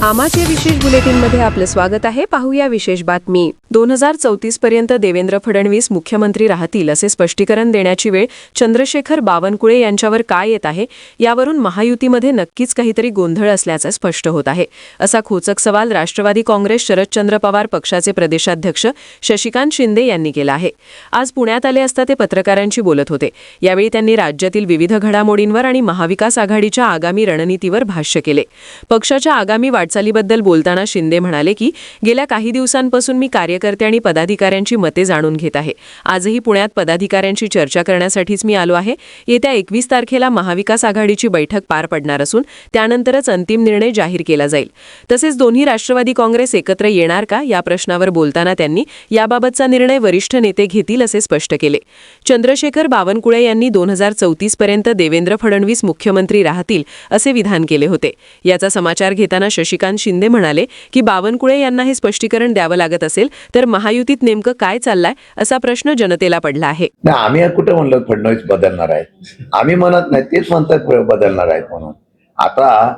आमाचे विशेष बुलेटिनमध्ये आपलं स्वागत आहे. पाहूया विशेष बातमी. 2034 पर्यंत देवेंद्र फडणवीस मुख्यमंत्री राहतील असे स्पष्टीकरण देण्याची वेळ चंद्रशेखर बावनकुळे यांच्यावर काय येत आहे यावरून महायुतीमध्ये नक्कीच काहीतरी गोंधळ असल्याचं स्पष्ट होत आहे. असा खोचक सवाल राष्ट्रवादी काँग्रेस शरदचंद्र पवार पक्षाचे प्रदेशाध्यक्ष शशिकांत शिंदे यांनी केला आहे. आज पुण्यात आले असता ते पत्रकारांशी बोलत होते. यावेळी त्यांनी राज्यातील विविध घडामोडींवर आणि महाविकास आघाडीच्या आगामी रणनीतीवर भाष्य केले. पक्षाच्या आगामी वाटचालीबद्दल बोलताना शिंदे म्हणाले की गेल्या काही दिवसांपासून मी कार्यकर्ते आणि पदाधिकाऱ्यांची मते जाणून घेत आहे. आजही पुण्यात पदाधिकाऱ्यांशी चर्चा करण्यासाठीच मी आलो आहे. येत्या 21 तारखेला महाविकास आघाडीची बैठक पार पडणार असून त्यानंतरच अंतिम निर्णय जाहीर केला जाईल. तसेच दोन्ही राष्ट्रवादी काँग्रेस एकत्र येणार का या प्रश्नावर बोलताना त्यांनी याबाबतचा निर्णय वरिष्ठ नेते घेतील असे स्पष्ट केले. चंद्रशेखर बावनकुळे यांनी 2034 पर्यंत देवेंद्र फडणवीस मुख्यमंत्री राहतील असे विधान केले होते. याचा समाचार घेताना शशिकांत शिंदे म्हणाले की बावनकुळे यांना हे स्पष्टीकरण द्यावं लागत असेल तर महायुतीत नेमकं काय चाललंय असा प्रश्न जनतेला पडला आहे. आम्ही कुठे म्हणलो फडणवीस बदलणार आहेत, आम्ही म्हणत नाही, तेच म्हणतात बदलणार आहेत म्हणून. आता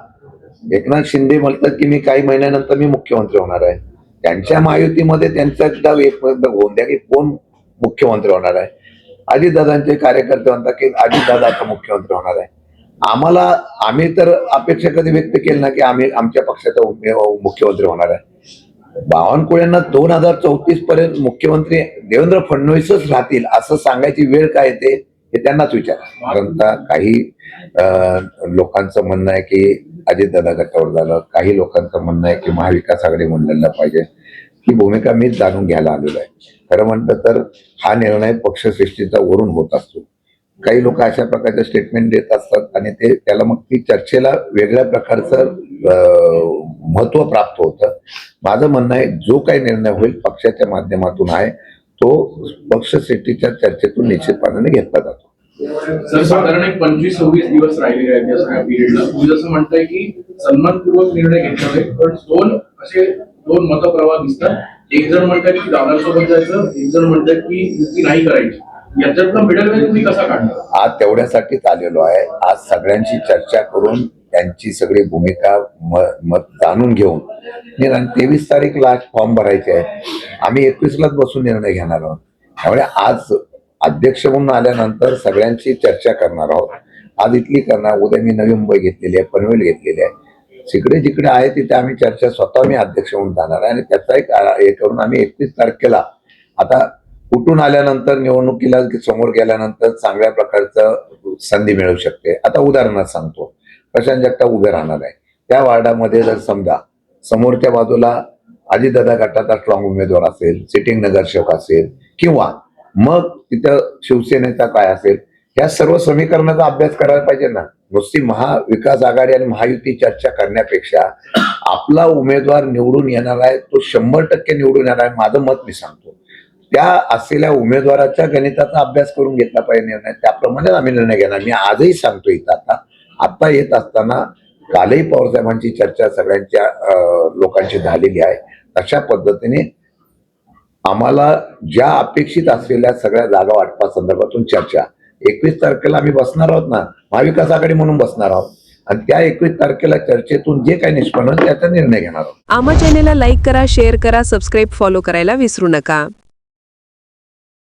एकनाथ शिंदे म्हणतात की मी काही महिन्यानंतर मी मुख्यमंत्री होणार आहे. त्यांच्या महायुतीमध्ये त्यांचा होऊन द्या की कोण मुख्यमंत्री होणार आहे. अजितदादांचे कार्यकर्ते म्हणतात की अजितदादा आता मुख्यमंत्री होणार आहे. आम्ही तर अपेक्षा कधी व्यक्त केली ना की आम्ही आमच्या पक्षाचा मुख्यमंत्री होणार आहे. बावनकुळेंना 2034 पर्यंत मुख्यमंत्री देवेंद्र फडणवीसच राहतील असं सांगायची वेळ काय येते हे त्यांनाच विचारा. कारण काही लोकांचं म्हणणं आहे की अजितदादा गटावर झालं, काही लोकांचं म्हणणं आहे की महाविकास आघाडी मंडळाला पाहिजे. ही भूमिका मीच जाणून घ्यायला आलेलो आहे. खरं म्हणतं तर हा निर्णय पक्षश्रेष्ठीचा वरून होत असतो. काही लोक अशा प्रकारचे स्टेटमेंट देत असतात आणि त्याला मग ती चर्चेला वेगळ्या प्रकारचं महत्व प्राप्त होतं. माझं म्हणणं आहे जो काही निर्णय होईल पक्षाच्या माध्यमातून आहे तो पक्षश्रेष्ठीच्या चर्चेतून निश्चितपणाने घेतला जातो. सर, साधारण 25-26 दिवस राहिलेले आहेत या सगळ्या पिरियडला. तुम्ही जसं म्हणताय की सन्मानपूर्वक निर्णय घेतला जाईल, पण दोन मतप्रवाह दिसतात. एक जण म्हणतात की दादांसोबत जायचं, एक जण म्हणतात की युती नाही करायची. याच्यातला मिडल वे तुम्ही कसा काढणार? आज तेवढ्यासाठीच आलेलो आहे. आज सगळ्यांशी चर्चा करून त्यांची सगळी भूमिका मत जाणून घेऊन 23 तारीखला फॉर्म भरायचे आहे. आम्ही 21लाच बसून निर्णय घेणार आहोत. त्यामुळे आज अध्यक्ष म्हणून आल्यानंतर सगळ्यांशी चर्चा करणार आहोत. आज इथली करणार, उद्या मी नवी मुंबई घेतलेली आहे, पनवेल घेतलेली आहे. जिकडे जिकडे आहे तिथे आम्ही चर्चा स्वतः मी अध्यक्ष म्हणून जाणार आहे आणि त्याचा एक हे करून आम्ही 31 तारखेला आता कुठून आल्यानंतर निवडणुकीला समोर गेल्यानंतर चांगल्या प्रकारचं संधी मिळू शकते. आता उदाहरणार्थ सांगतो, प्रशांत जगताप उभे राहणार आहे. त्या वार्डामध्ये जर समजा समोरच्या बाजूला अजितदादा गटाचा स्ट्रॉंग उमेदवार असेल, सिटिंग नगरसेवक असेल किंवा मग तिथं शिवसेनेचा काय असेल, या सर्व समीकरणाचा अभ्यास करायला पाहिजे ना. नुसती महाविकास आघाडी आणि महायुती चर्चा करण्यापेक्षा आपला उमेदवार निवडून येणार आहे, तो 100% निवडून येणार आहे माझं मत मी सांगतो. त्या असलेल्या उमेदवाराच्या गणिताचा अभ्यास करून घेतला पाहिजे निर्णय. त्याप्रमाणे आम्ही निर्णय घेणार. मी आजही सांगतो इथं आता येत असताना कालही पवारसाहेबांची चर्चा सगळ्यांच्या लोकांची झालेली आहे. अशा पद्धतीने आम्हाला ज्या अपेक्षित असलेल्या सगळ्या जागा वाटपा संदर्भातून चर्चा 21 तारखेला आम्ही बसणार आहोत ना, महाविकास आघाडी म्हणून बसणार आहोत आणि त्या 21 तारखेला चर्चेतून जे काही निष्पन्न त्याचा निर्णय घेणार आहोत. आमा चॅनेलला लाईक करा, शेअर करा, सबस्क्राईब, फॉलो करायला विसरू नका.